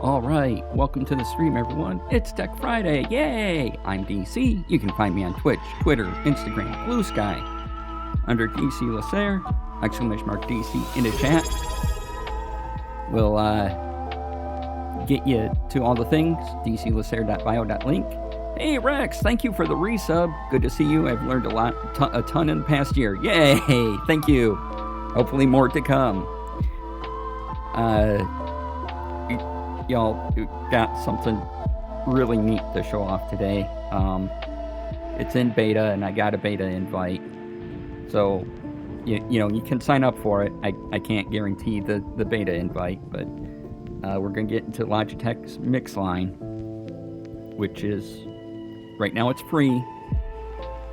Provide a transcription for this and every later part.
Alright, welcome to the stream everyone. It's Deck Friday, yay! I'm DC. You can find me on Twitch, Twitter, Instagram, Blue Sky, under DC Lasair, !DC in the chat. We'll get you to all the things, dclasair.bio.link. Hey Rex, thank you for the resub. Good to see you. I've learned a ton in the past year. Yay! Thank you. Hopefully more to come. Y'all got something really neat to show off today. It's in beta, and I got a beta invite. So, you know, you can sign up for it. I can't guarantee the beta invite, but we're going to get into Logitech's MIXLINE, which is, right now it's free.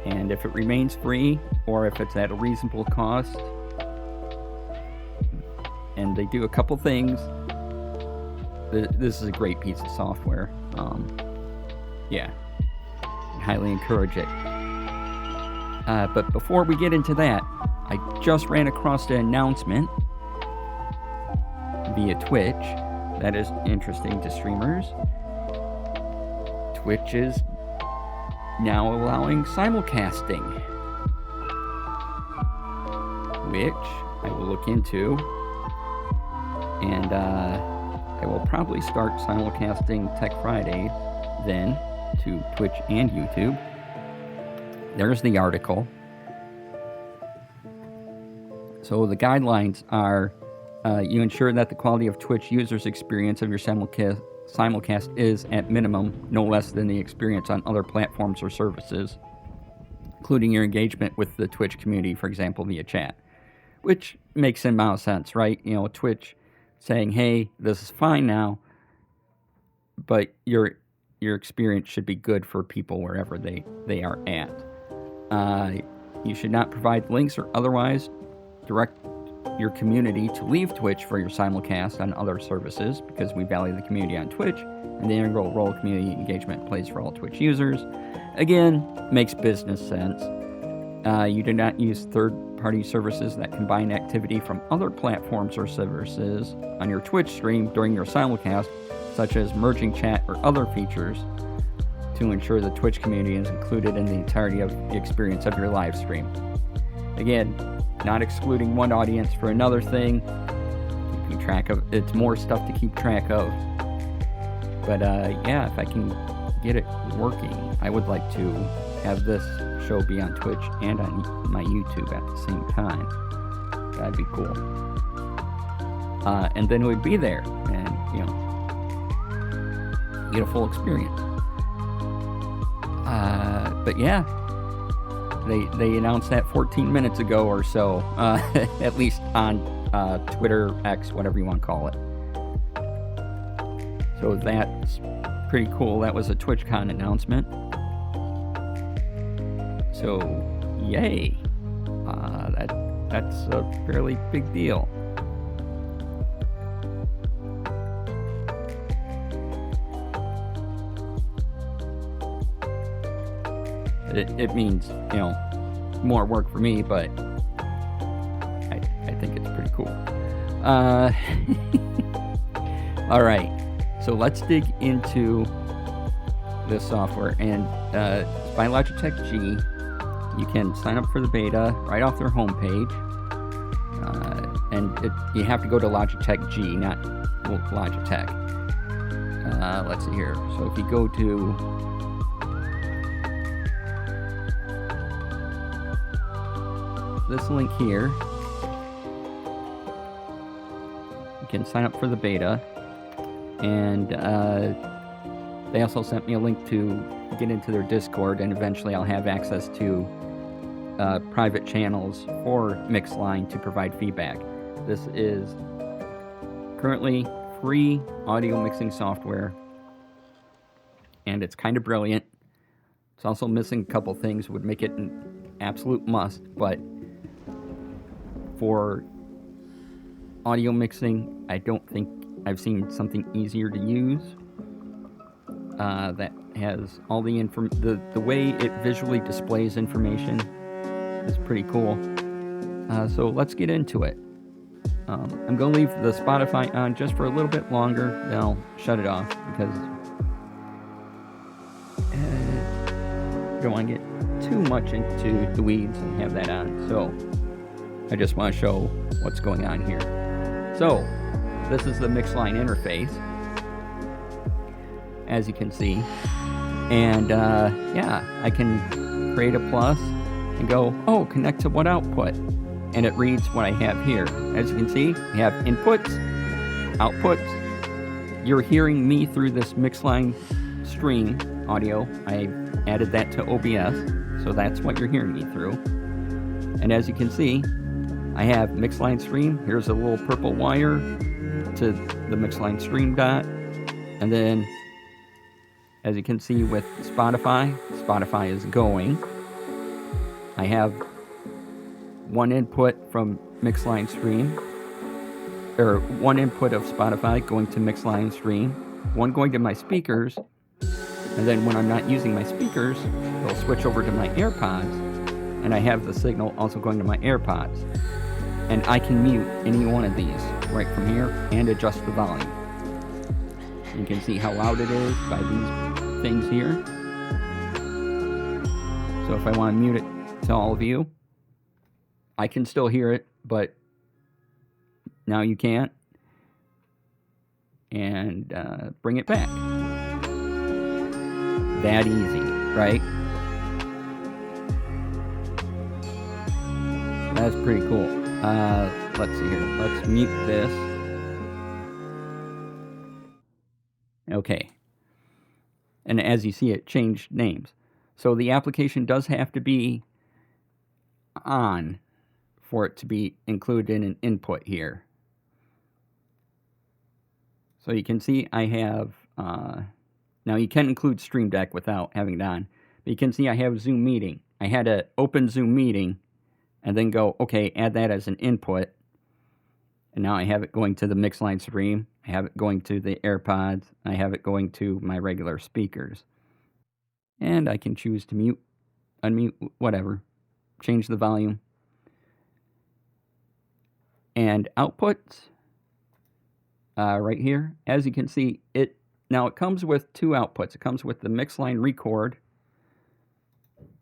And if it remains free, or if it's at a reasonable cost, and they do a couple things, this is a great piece of software. Yeah, I highly encourage it. But before we get into that, I just ran across an announcement via Twitch that is interesting to streamers. Twitch is now allowing simulcasting, which I will look into, and I will probably start simulcasting Tech Friday then to Twitch and YouTube. There's the article. So the guidelines are, you ensure that the quality of Twitch users' experience of your simulcast is, at minimum, no less than the experience on other platforms or services, including your engagement with the Twitch community, for example, via chat. Which makes some amount of sense, right? You know, Twitch saying, hey, this is fine now, but your experience should be good for people wherever they are at. You should not provide links or otherwise direct your community to leave Twitch for your simulcast on other services, because we value the community on Twitch, and the integral role community engagement plays for all Twitch users. Again, makes business sense. You do not use third-party services that combine activity from other platforms or services on your Twitch stream during your simulcast, such as merging chat or other features, to ensure the Twitch community is included in the entirety of the experience of your live stream. Again, not excluding one audience for another thing. Keeping track of, it's more stuff to keep track of. But yeah, if I can get it working, I would like to have this show be on Twitch and on my YouTube at the same time. That'd be cool. And then it would be there, and you know, get a full experience. But yeah, they announced that 14 minutes ago or so, at least on Twitter, X, whatever you want to call it. So that's pretty cool. That was a TwitchCon announcement. So, yay. That's a fairly big deal. It means, you know, more work for me, but I think it's pretty cool. All right, so let's dig into this software, and it's by Logitech G. You can sign up for the beta right off their homepage, and you have to go to Logitech G, not Logitech. Let's see here. So if you go to this link here, you can sign up for the beta, and they also sent me a link to get into their Discord, and eventually I'll have access to private channels for MIXLINE to provide feedback. This is currently free audio mixing software, and it's kind of brilliant. It's also missing a couple things, would make it an absolute must, but for audio mixing, I don't think I've seen something easier to use that has all the the way it visually displays information is pretty cool. So let's get into it. I'm going to leave the Spotify on just for a little bit longer, then I'll shut it off because I don't want to get too much into the weeds and have that on. So I just want to show what's going on here. So this is the MIXLINE interface, as you can see. And yeah, I can create a plus and go, oh, connect to what output? And it reads what I have here. As you can see, we have inputs, outputs. You're hearing me through this MIXLINE stream audio. I added that to OBS, so that's what you're hearing me through. And as you can see, I have MIXLINE stream. Here's a little purple wire to the MIXLINE stream dot. And then, as you can see with Spotify is going. I have one input from MIXLINE stream, or one input of Spotify going to MIXLINE stream, one going to my speakers, and then when I'm not using my speakers, it'll switch over to my AirPods, and I have the signal also going to my AirPods. And I can mute any one of these right from here and adjust the volume. You can see how loud it is by these things here. So if I want to mute it to all of you, I can still hear it, but now you can't. And bring it back. That easy, right? That's pretty cool. Let's see here. Let's mute this. Okay. And as you see, it changed names. So the application does have to be on for it to be included in an input here. So you can see I have, now you can include Stream Deck without having it on, but you can see I have Zoom Meeting. I had to open Zoom Meeting and then go, okay, add that as an input. And now I have it going to the MIXLINE stream. I have it going to the AirPods. I have it going to my regular speakers. And I can choose to mute, unmute, whatever. Change the volume. And outputs, right here. As you can see, it comes with two outputs. It comes with the MIXLINE record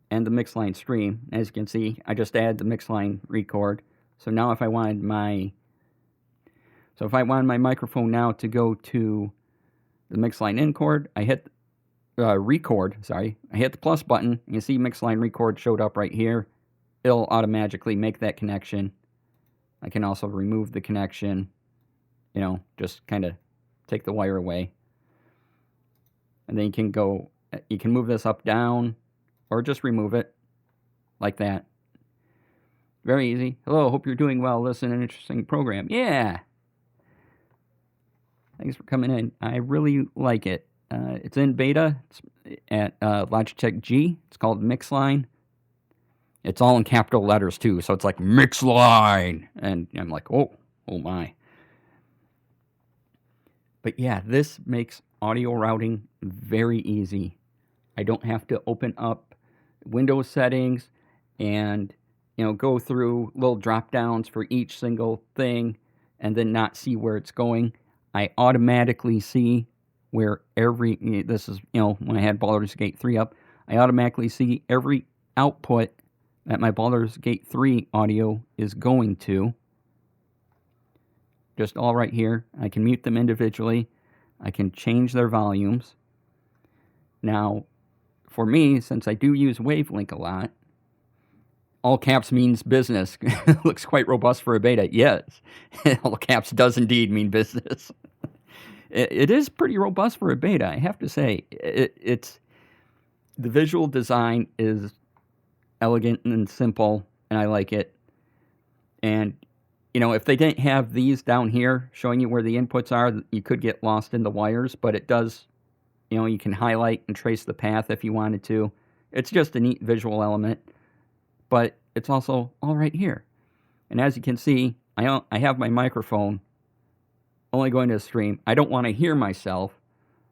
and the MIXLINE stream. As you can see, I just add the MIXLINE record. So now if I wanted my microphone now to go to the MIXLINE record, I hit I hit the plus button. You see MIXLINE record showed up right here. It'll automatically make that connection. I can also remove the connection, just kind of take the wire away. And then you can move this up, down, or just remove it like that. Very easy. Hello, hope you're doing well. Listen, an interesting program. Yeah. Thanks for coming in. I really like it. It's in beta. It's at Logitechg G. It's called MIXLINE. It's all in capital letters too, so it's like MIXLINE, and I'm like, oh my. But yeah, this makes audio routing very easy. I don't have to open up Windows settings and go through little drop downs for each single thing and then not see where it's going. I automatically see where this is, when I had Baldur's Gate 3 up, I automatically see every output that my Baldur's Gate 3 audio is going to. Just all right here. I can mute them individually. I can change their volumes. Now, for me, since I do use Wavelink a lot, all caps means business. Looks quite robust for a beta. Yes, all caps does indeed mean business. It is pretty robust for a beta, I have to say. It's the visual design is elegant and simple, and I like it. And if they didn't have these down here showing you where the inputs are, you could get lost in the wires, but it does, you can highlight and trace the path if you wanted to. It's just a neat visual element, but it's also all right here. And as you can see, I have my microphone only going to the stream. I don't want to hear myself,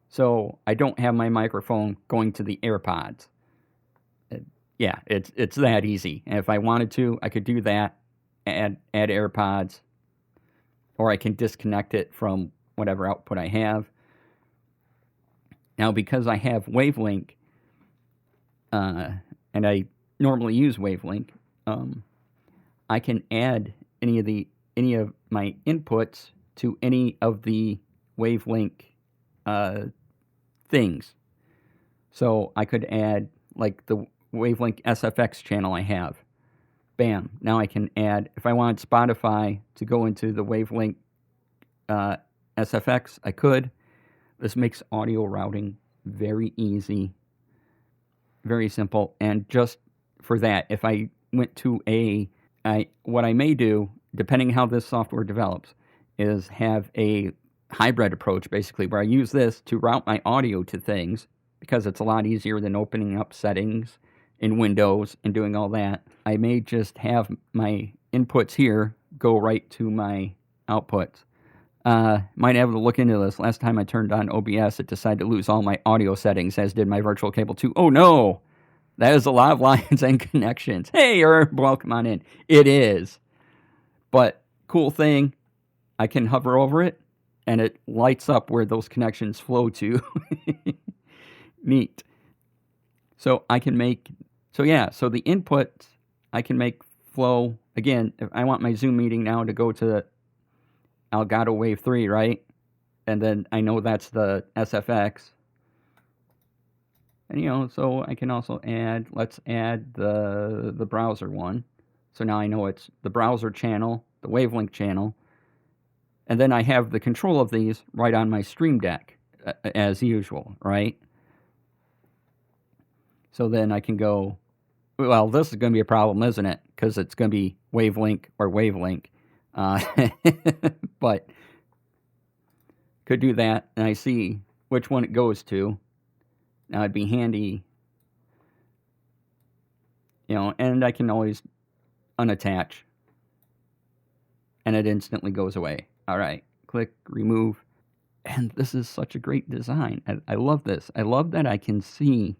so I don't have my microphone going to the AirPods. Yeah, it's that easy. And if I wanted to, I could do that, add AirPods, or I can disconnect it from whatever output I have. Now, because I have Wavelink, and I normally use Wavelink, I can add any of my inputs to any of the Wavelink things. So I could add like the Wavelink SFX channel I have. Bam. Now I can add, if I wanted Spotify to go into the Wavelink SFX, I could. This makes audio routing very easy, very simple. And just for that, if I went to what I may do, depending how this software develops, is have a hybrid approach, basically, where I use this to route my audio to things, because it's a lot easier than opening up settings in Windows and doing all that. I may just have my inputs here go right to my outputs. Might have to look into this. Last time I turned on OBS, it decided to lose all my audio settings, as did my virtual cable too. Oh no! That is a lot of lines and connections. Hey, Herb, welcome on in. It is. But cool thing, I can hover over it, and it lights up where those connections flow to. Neat. So I can make, so the inputs I can make flow. Again, if I want my Zoom meeting now to go to Elgato Wave 3, right? And then I know that's the SFX. And, so I can also add, let's add the browser one. So now I know it's the browser channel, the Wavelink channel. And then I have the control of these right on my Stream Deck, as usual, right? So then I can go, well, this is going to be a problem, isn't it? Because it's going to be Wavelink or Wavelink. But could do that, and I see which one it goes to. Now it'd be handy, and I can always unattach, and it instantly goes away. All right, click remove, and this is such a great design. I love this. I love that I can see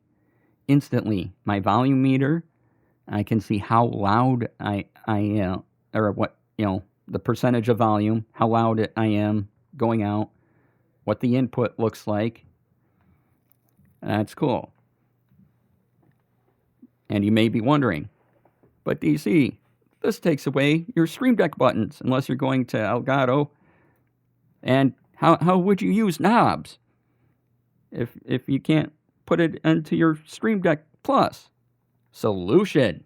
instantly my volume meter. I can see how loud I am, or what, the percentage of volume, how loud I am going out, what the input looks like. That's cool. And you may be wondering, but DC, this takes away your Stream Deck buttons, unless you're going to Elgato. And how would you use knobs if you can't put it into your Stream Deck Plus? Solution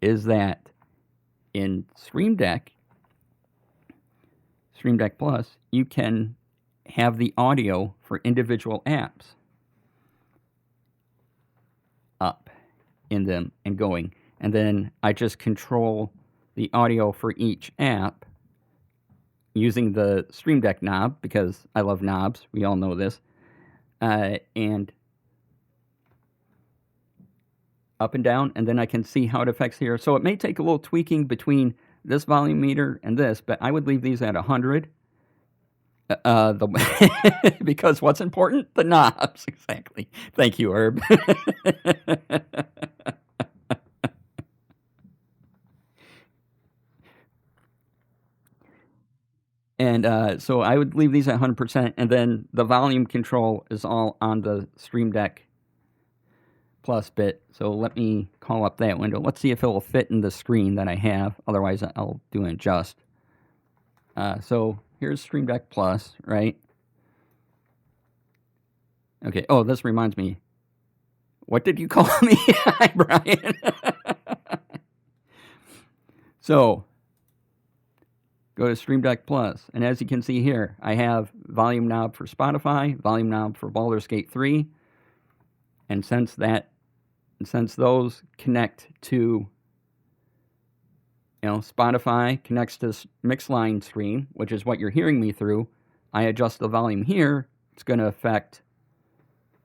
is that in Stream Deck Plus, you can have the audio for individual apps up in them and going. And then I just control the audio for each app using the Stream Deck knob, because I love knobs. We all know this. And up and down, and then I can see how it affects here. So it may take a little tweaking between this volume meter and this, but I would leave these at 100. Because what's important? The knobs. Exactly. Thank you, Herb. And so I would leave these at 100%, and then the volume control is all on the Stream Deck Plus bit. So let me call up that window. Let's see if it will fit in the screen that I have. Otherwise, I'll do an adjust. So here's Stream Deck Plus, right? Okay. Oh, this reminds me. What did you call me? Hi, Brian. So go to Stream Deck Plus, and as you can see here, I have volume knob for Spotify, volume knob for Baldur's Gate 3, and since those connect to, Spotify connects to MIXLINE stream, which is what you're hearing me through, I adjust the volume here. It's going to affect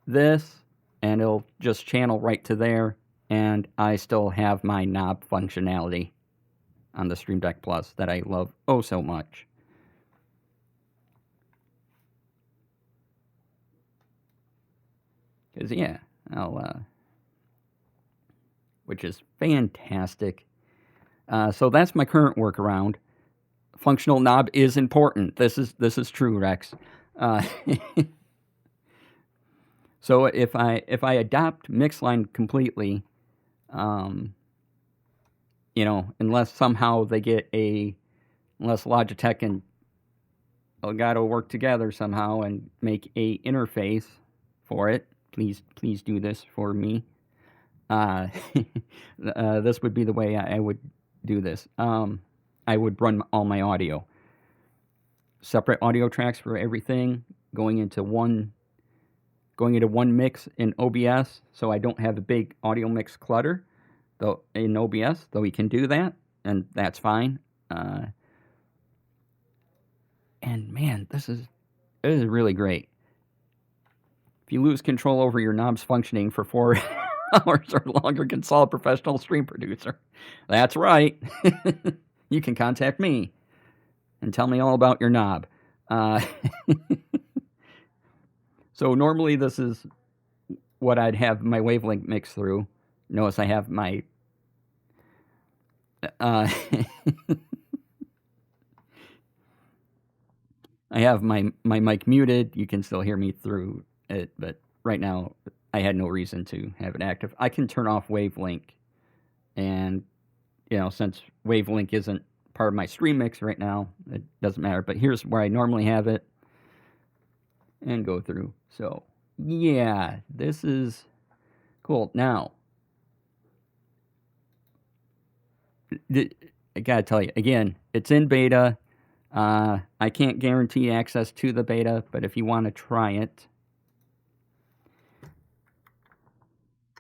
this, and it'll just channel right to there, and I still have my knob functionality on the Stream Deck Plus that I love oh so much. Because, which is fantastic. So that's my current workaround. functional knob is important. This is true, Rex. Uh, so if I adopt MIXLINE completely, you know, unless somehow unless Logitech and Elgato work together somehow and make a interface for it, please do this for me. This would be the way I would do this. I would run all my audio. Separate audio tracks for everything, going into one mix in OBS, so I don't have a big audio mix clutter though in OBS, though we can do that, and that's fine. And man, this is really great. If you lose control over your knobs functioning for 4 hours or longer, consult a professional stream producer. That's right. You can contact me and tell me all about your knob. So normally this is what I'd have my wavelength mix through. Notice I have my I have my mic muted. You can still hear me through it, but right now I had no reason to have it active. I can turn off wavelength, and you know, since wavelength isn't part of my stream mix right now, it doesn't matter. But here's where I normally have it, and go through. So yeah, this is cool. Now, I gotta tell you again, it's in beta. I can't guarantee access to the beta, but if you want to try it,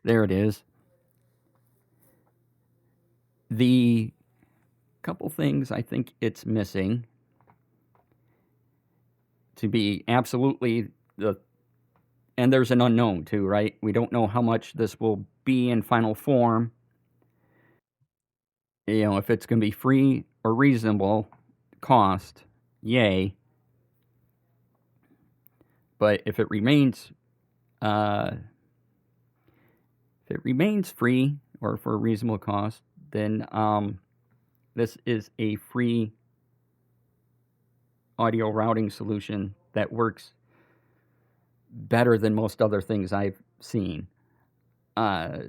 there it is. The couple things I think it's missing to be absolutely and there's an unknown too, right? We don't know how much this will be in final form. You know, if it's going to be free or reasonable cost, yay. But if it remains free or for a reasonable cost, then this is a free audio routing solution that works better than most other things I've seen. Yeah,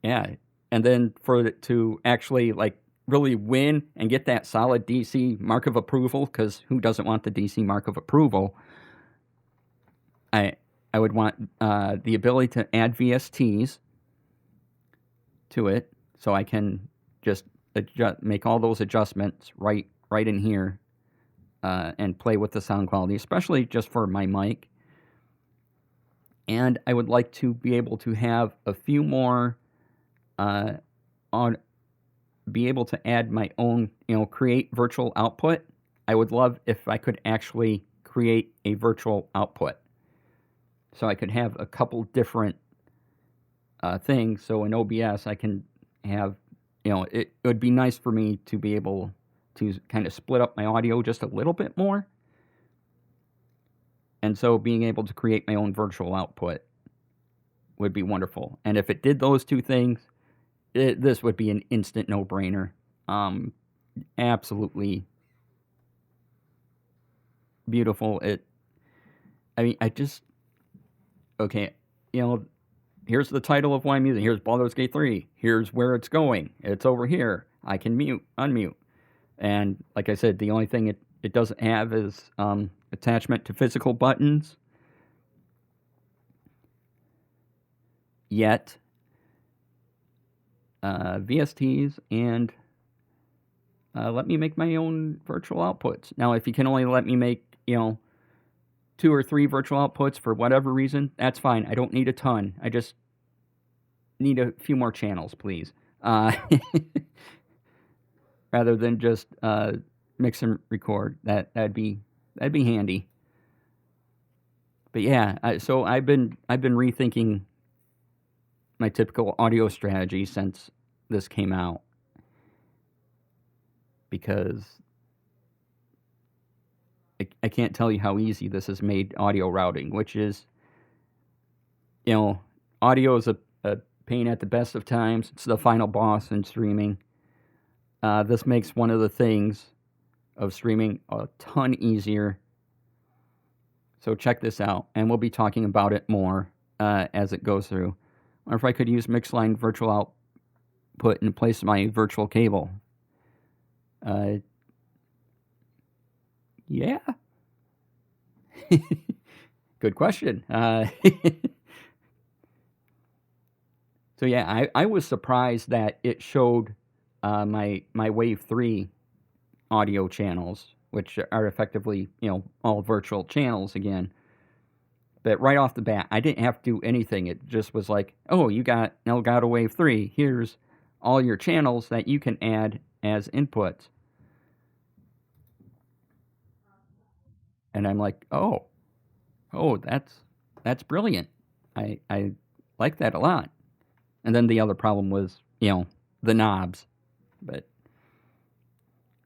and then for it to actually like really win and get that solid DC mark of approval, because who doesn't want the DC mark of approval? I would want the ability to add VSTs to it, so I can just make all those adjustments right in here and play with the sound quality, especially just for my mic. And I would like to be able to have a few more be able to add my own, you know, create virtual output. I would love if I could actually create a virtual output, so I could have a couple different things. So in OBS, I can have, you know, it would be nice for me to be able to kind of split up my audio just a little bit more. And so being able to create my own virtual output would be wonderful. And if it did those two things, this would be an instant no-brainer. Absolutely beautiful. Okay, you know, here's the title of why I'm using. Here's Baldur's Gate 3. Here's where it's going. It's over here. I can unmute. And like I said, the only thing it doesn't have is attachment to physical buttons yet. VSTs, and let me make my own virtual outputs. Now, if you can only let me make, you know, 2 or 3 virtual outputs for whatever reason, that's fine. I don't need a ton. I just need a few more channels, please. Rather than just mix and record. That'd be handy. But yeah, so I've been rethinking my typical audio strategy since this came out, because I can't tell you how easy this has made audio routing, which is, you know, audio is a pain at the best of times. It's the final boss in streaming. This makes one of the things of streaming a ton easier. So check this out, and we'll be talking about it more as it goes through. Or if I could use MIXLINE virtual output in place of my virtual cable. Yeah. Good question. So yeah, I was surprised that it showed my Wave 3 audio channels, which are effectively, all virtual channels again. But right off the bat, I didn't have to do anything. It just was like, oh, you got Elgato Wave 3. Here's all your channels that you can add as inputs. And I'm like, oh, that's brilliant. I like that a lot. And then the other problem was, the knobs. But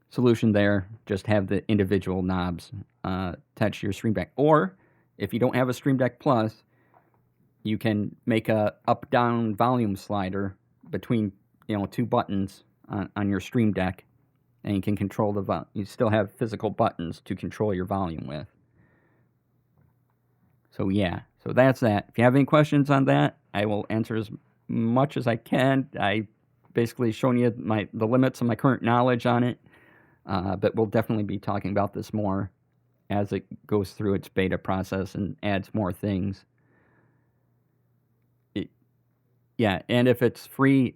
solution there, just have the individual knobs attached to your Stream Deck. Or if you don't have a Stream Deck Plus, you can make a up-down volume slider between, two buttons on your Stream Deck, and you can control the volume. You still have physical buttons to control your volume with. So yeah, so that's that. If you have any questions on that, I will answer as much as I can. I basically shown you the limits of my current knowledge on it, but we'll definitely be talking about this more as it goes through its beta process and adds more things. Yeah, and if it's free,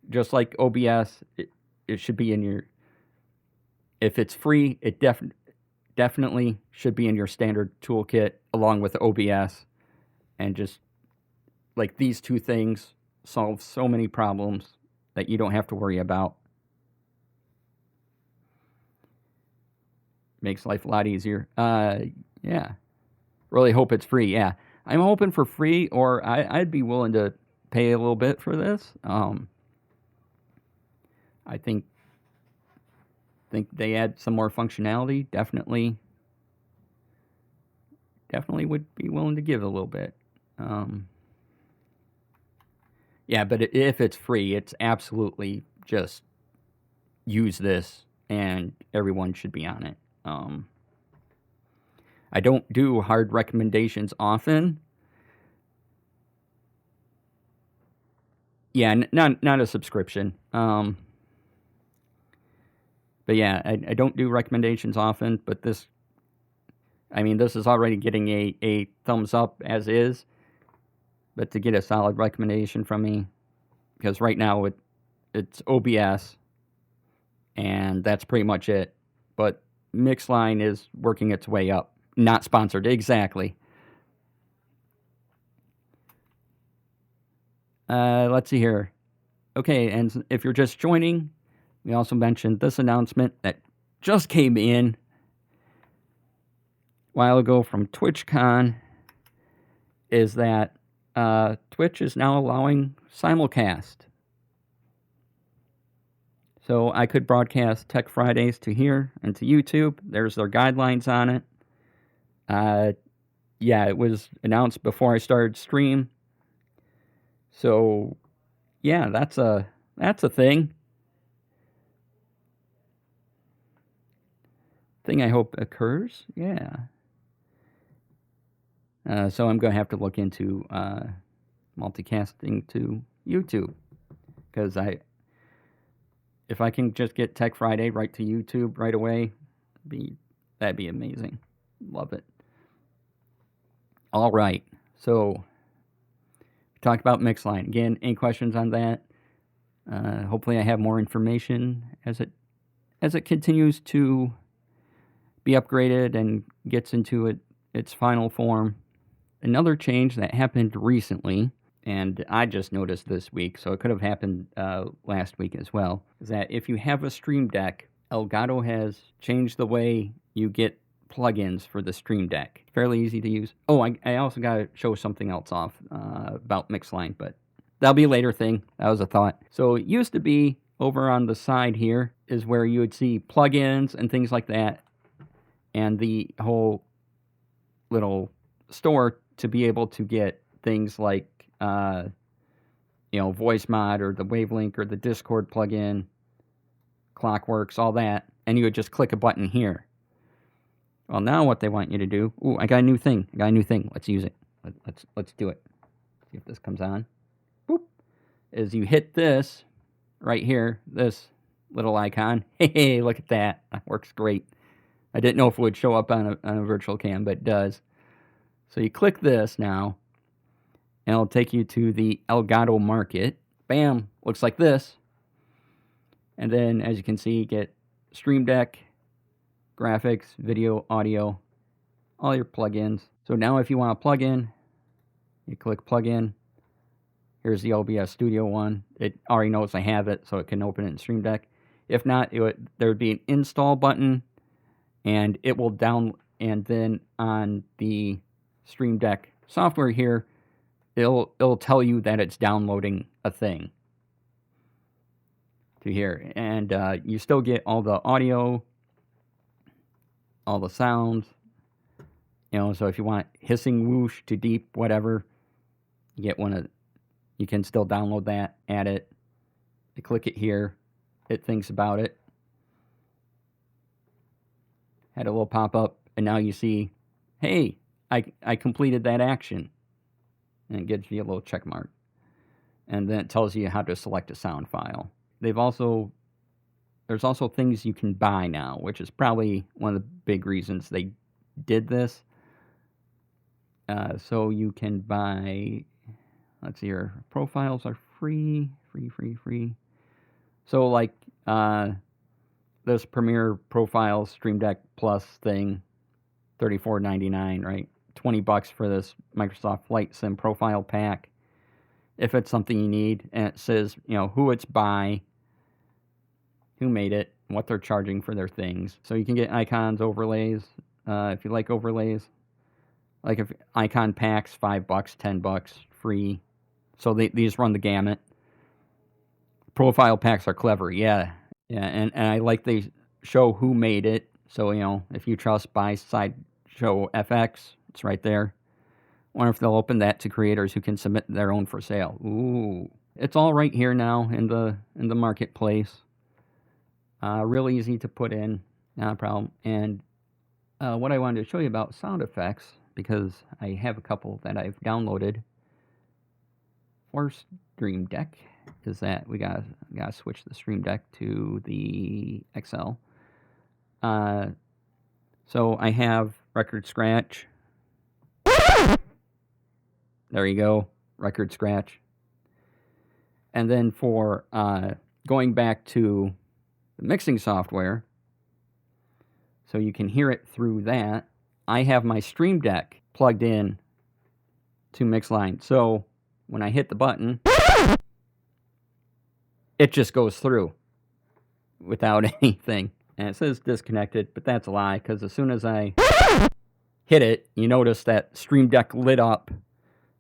just like OBS, it should be in your... If it's free, it definitely should be in your standard toolkit along with OBS. And just, like, these two things solve so many problems that you don't have to worry about. Makes life a lot easier. Yeah. Really hope it's free, yeah. I'm hoping for free, or I'd be willing to pay a little bit for this. I think they add some more functionality. Definitely would be willing to give a little bit. Yeah, but if it's free, it's absolutely just use this, and everyone should be on it. I don't do hard recommendations often. Yeah, not a subscription. But yeah, I don't do recommendations often, but this is already getting a thumbs up as is. But to get a solid recommendation from me, because right now it's OBS, and that's pretty much it. But MIXLINE is working its way up. Not sponsored, exactly. Let's see here. Okay, and if you're just joining, we also mentioned this announcement that just came in a while ago from TwitchCon, is that Twitch is now allowing simulcast. So I could broadcast Tech Fridays to here and to YouTube. There's their guidelines on it. Yeah, it was announced before I started stream. So yeah, that's a thing. Thing I hope occurs. Yeah. So I'm going to have to look into multicasting to YouTube, because if I can just get Tech Friday right to YouTube right away, that'd be amazing. Love it. All right, so we talked about MIXLINE again. Any questions on that? Hopefully, I have more information as it continues to be upgraded and gets into its final form. Another change that happened recently, and I just noticed this week, so it could have happened last week as well, is that if you have a Stream Deck, Elgato has changed the way you get plugins for the Stream Deck. Fairly easy to use. Oh, I also got to show something else off about MIXLINE, but that'll be a later thing. That was a thought. So it used to be over on the side here is where you would see plugins and things like that, and the whole little store to be able to get things like voice mod or the Wavelink or the Discord plugin, Clockworks, all that. and you would just click a button here. Well, now what they want you to do... Ooh, I got a new thing. Let's use it. Let's do it. See if this comes on. Boop. Is you hit this right here, this little icon. Hey, look at that. That works great. I didn't know if it would show up on a virtual cam, but it does. So you click this now, and it'll take you to the Elgato Market. Bam! Looks like this. And then, as you can see, you get Stream Deck, graphics, video, audio, all your plugins. So now if you want to plug in, you click plug in. Here's the OBS Studio one. It already knows I have it, so it can open it in Stream Deck. If not, there would be an install button, and it will down. And then on the Stream Deck software here, it'll tell you that it's downloading a thing to here, and you still get all the audio, all the sounds. You know, so if you want hissing, whoosh to deep, whatever, you get one of. You can still download that, add it. You click it here, it thinks about it. Had a little pop up, and now you see, hey, I completed that action. And it gives you a little check mark. And then it tells you how to select a sound file. There's also things you can buy now, which is probably one of the big reasons they did this. So you can buy, let's see here, profiles are free. So like this Premiere Profiles Stream Deck Plus thing, $34.99, right? $20 for this Microsoft Flight Sim profile pack. If it's something you need, and it says, you know, who it's by, who made it, what they're charging for their things. So you can get icons, overlays, if you like overlays. Like if icon packs, $5, $10, free. So these run the gamut. Profile packs are clever, yeah, and I like they show who made it. So, you know, if you trust by Slideshow FX, it's right there. Wonder if they'll open that to creators who can submit their own for sale. Ooh, it's all right here now in the marketplace. Real easy to put in, not a problem. And what I wanted to show you about sound effects, because I have a couple that I've downloaded for Stream Deck, is that we gotta switch the Stream Deck to the XL. So I have Record Scratch. There you go, Record Scratch. And then for going back to the mixing software, so you can hear it through that, I have my Stream Deck plugged in to MIXLINE. So when I hit the button, it just goes through without anything. And it says disconnected, but that's a lie, because as soon as I hit it, you notice that Stream Deck lit up,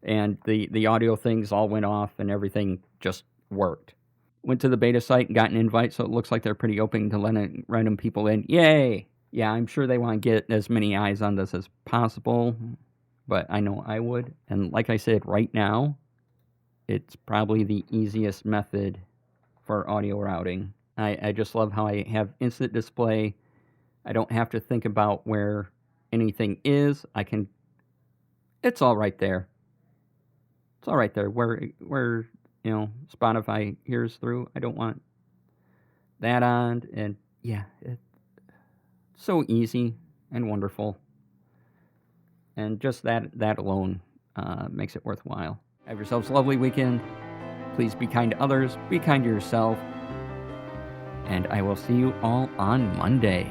and the audio things all went off, and everything just worked. Went to the beta site and got an invite, so it looks like they're pretty open to letting random people in. Yay! Yeah, I'm sure they want to get as many eyes on this as possible, but I know I would. And like I said, right now, it's probably the easiest method for audio routing. I just love how I have instant display. I don't have to think about where anything is. It's all right there. It's all right there. Where you know, Spotify hears through. I don't want that on. And yeah, it's so easy and wonderful. And just that alone makes it worthwhile. Have yourselves a lovely weekend. Please be kind to others. Be kind to yourself. And I will see you all on Monday.